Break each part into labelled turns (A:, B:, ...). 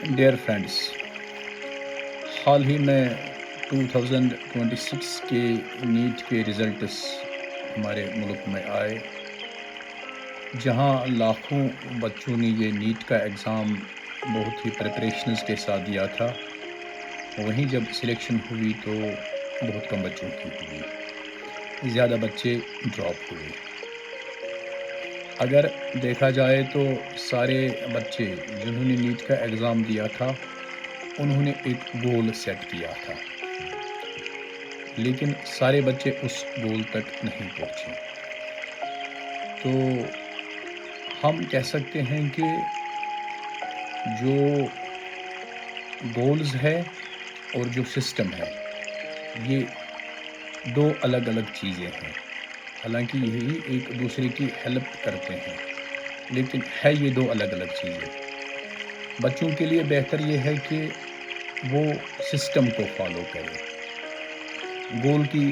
A: Dear friends, حال ہی میں 2026 کے نیٹ کے رزلٹس ہمارے ملک میں آئے، جہاں لاکھوں بچوں نے یہ نیٹ کا ایگزام بہت ہی پریپریشنز کے ساتھ دیا تھا۔ وہیں جب سلیکشن ہوئی تو بہت کم بچوں کی ہوئی، زیادہ بچے ڈراپ ہوئے۔ اگر دیکھا جائے تو سارے بچے جنہوں نے نیٹ کا ایگزام دیا تھا انہوں نے ایک گول سیٹ کیا تھا، لیکن سارے بچے اس گول تک نہیں پہنچے۔ تو ہم کہہ سکتے ہیں کہ جو گولز ہے اور جو سسٹم ہے یہ دو الگ الگ چیزیں ہیں، حالانکہ یہی ایک دوسرے کی ہیلپ کرتے ہیں، لیکن ہے یہ دو الگ الگ چیزیں۔ بچوں کے لیے بہتر یہ ہے کہ وہ سسٹم کو فالو کرے، گول کی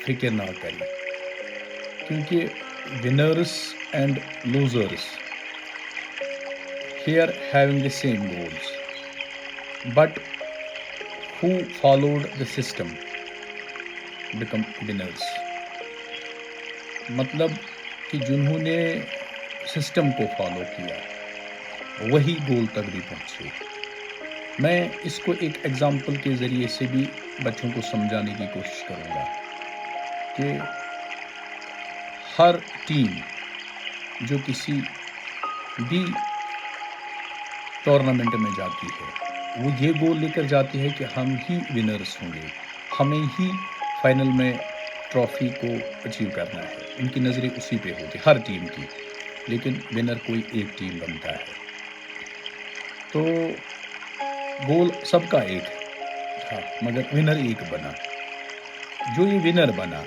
A: فکر نہ کرے، کیونکہ winners and losers here having the same goals but who followed the system become winners۔ مطلب کہ جنہوں نے سسٹم کو فالو کیا وہی گول تک بھی پہنچے۔ میں اس کو ایک ایگزامپل کے ذریعے سے بھی بچوں کو سمجھانے کی کوشش کروں گا کہ ہر ٹیم جو کسی بھی ٹورنامنٹ میں جاتی ہے وہ یہ گول لے کر جاتی ہے کہ ہم ہی ونرز ہوں گے، ہمیں ہی فائنل میں ٹرافی کو اچیو کرنا ہے۔ ان کی نظریں اسی پہ ہوتی ہر ٹیم کی، لیکن ونر کوئی ایک ٹیم بنتا ہے۔ تو گول سب کا ایک تھا مگر ونر ایک بنا۔ جو یہ ونر بنا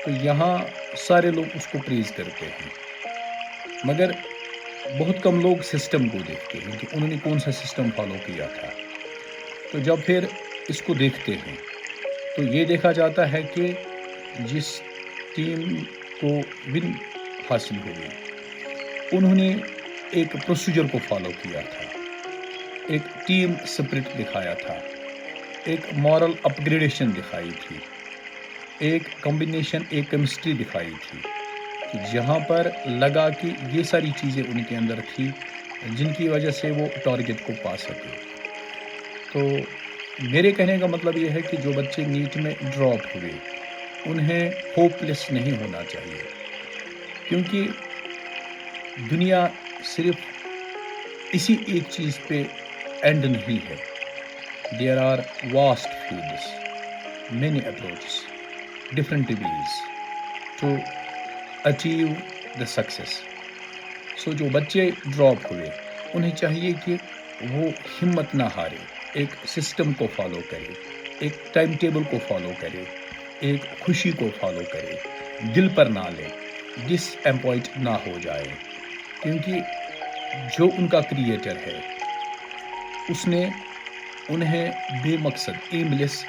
A: تو یہاں سارے لوگ اس کو پریز کرتے ہیں، مگر بہت کم لوگ سسٹم کو دیکھتے ہیں کہ انہوں نے کون سا سسٹم فالو کیا تھا۔ تو جب پھر اس کو دیکھتے ہیں تو یہ دیکھا جاتا ہے کہ جس ٹیم کو ون حاصل ہوئی انہوں نے ایک پروسیجر کو فالو کیا تھا، ایک ٹیم سپرٹ دکھایا تھا، ایک مورل اپ گریڈیشن دکھائی تھی، ایک کمبینیشن، ایک کیمسٹری دکھائی تھی، کہ جہاں پر لگا کہ یہ ساری چیزیں ان کے اندر تھی جن کی وجہ سے وہ ٹارگٹ کو پا سکے۔ تو میرے کہنے کا مطلب یہ ہے کہ جو بچے نیٹ میں ڈراپ ہوئے انہیں ہوپ لیس نہیں ہونا چاہیے، کیونکہ دنیا صرف اسی ایک چیز پہ اینڈ نہیں ہے۔ There are vast fields, many approaches, different ways to achieve the success. So جو بچے ڈراپ ہوئے انہیں چاہیے کہ وہ ہمت نہ ہارے، ایک سسٹم کو فالو کرے، ایک ٹائم ٹیبل کو فالو کرے، ایک خوشی کو فالو کرے، دل پر نہ لے، ڈس امپوائنٹ نہ ہو جائے، کیونکہ جو ان کا کریٹر ہے اس نے انہیں بے مقصد ایم لیس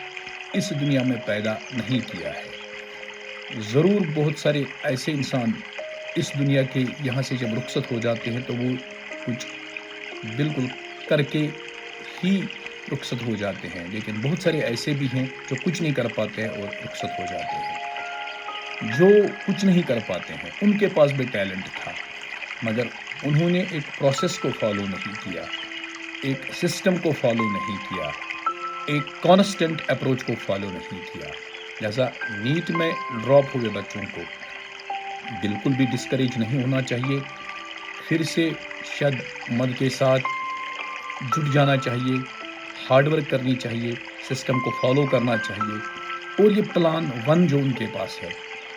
A: اس دنیا میں پیدا نہیں کیا ہے۔ ضرور بہت سارے ایسے انسان اس دنیا کے یہاں سے جب رخصت ہو جاتے ہیں تو وہ کچھ بالکل کر کے ہی رخصت ہو جاتے ہیں، لیکن بہت سارے ایسے بھی ہیں جو کچھ نہیں کر پاتے ہیں اور رخصت ہو جاتے ہیں۔ جو کچھ نہیں کر پاتے ہیں ان کے پاس بھی ٹیلنٹ تھا، مگر انہوں نے ایک پروسیس کو فالو نہیں کیا، ایک سسٹم کو فالو نہیں کیا، ایک کانسٹنٹ اپروچ کو فالو نہیں کیا۔ لہذا نیٹ میں ڈراپ ہوئے بچوں کو بالکل بھی ڈسکریج نہیں ہونا چاہیے، پھر سے شد مد کے ساتھ جٹ جانا چاہیے، ہارڈ ورک کرنی چاہیے، سسٹم کو فالو کرنا چاہیے، اور یہ پلان 1 جو ان کے پاس ہے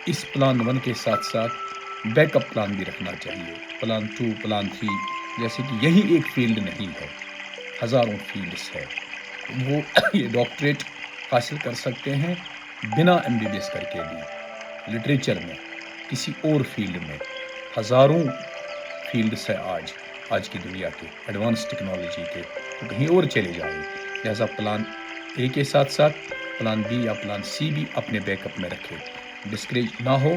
A: اس پلان 1 کے ساتھ ساتھ بیک اپ پلان بھی رکھنا چاہیے، پلان 2، پلان 3، جیسے کہ یہی ایک فیلڈ نہیں ہے، ہزاروں فیلڈس ہے۔ وہ یہ ڈاکٹریٹ حاصل کر سکتے ہیں بنا MBBS کر کے بھی، لٹریچر میں، کسی اور فیلڈ میں، ہزاروں فیلڈس ہے آج کی دنیا کے ایڈوانس ٹیکنالوجی کے، تو کہیں اور چلے جائیں۔ لہذا پلان A کے ساتھ ساتھ پلان B یا پلان C بھی اپنے بیک اپ میں رکھے، ڈسکریج نہ ہو،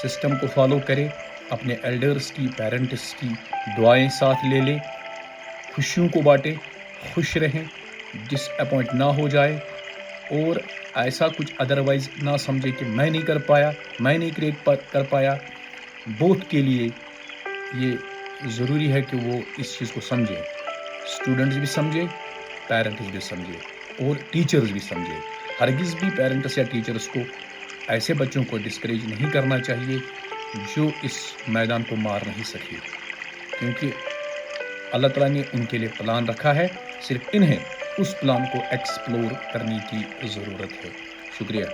A: سسٹم کو فالو کرے، اپنے ایلڈرز کی، پیرنٹس کی دعائیں ساتھ لے لے، خوشیوں کو بانٹے، خوش رہیں, ڈس اپوائنٹ نہ ہو جائے, اور ایسا کچھ ادروائز نہ سمجھے کہ میں نہیں کر پایا, میں نہیں کریٹ کر پایا. بوتھ کے لیے یہ ضروری ہے کہ وہ اس چیز کو سمجھیں, اسٹوڈنٹس بھی سمجھے, پیرنٹس بھی سمجھے, اور ٹیچرز بھی سمجھے. ہرگز بھی پیرنٹس یا ٹیچرز کو ایسے بچوں کو ڈسکریج نہیں کرنا چاہیے جو اس میدان کو مار نہیں سکے, کیونکہ اللہ تعالیٰ نے ان کے لیے پلان رکھا ہے, صرف انہیں اس پلان کو ایکسپلور کرنے کی ضرورت ہے. شکریہ.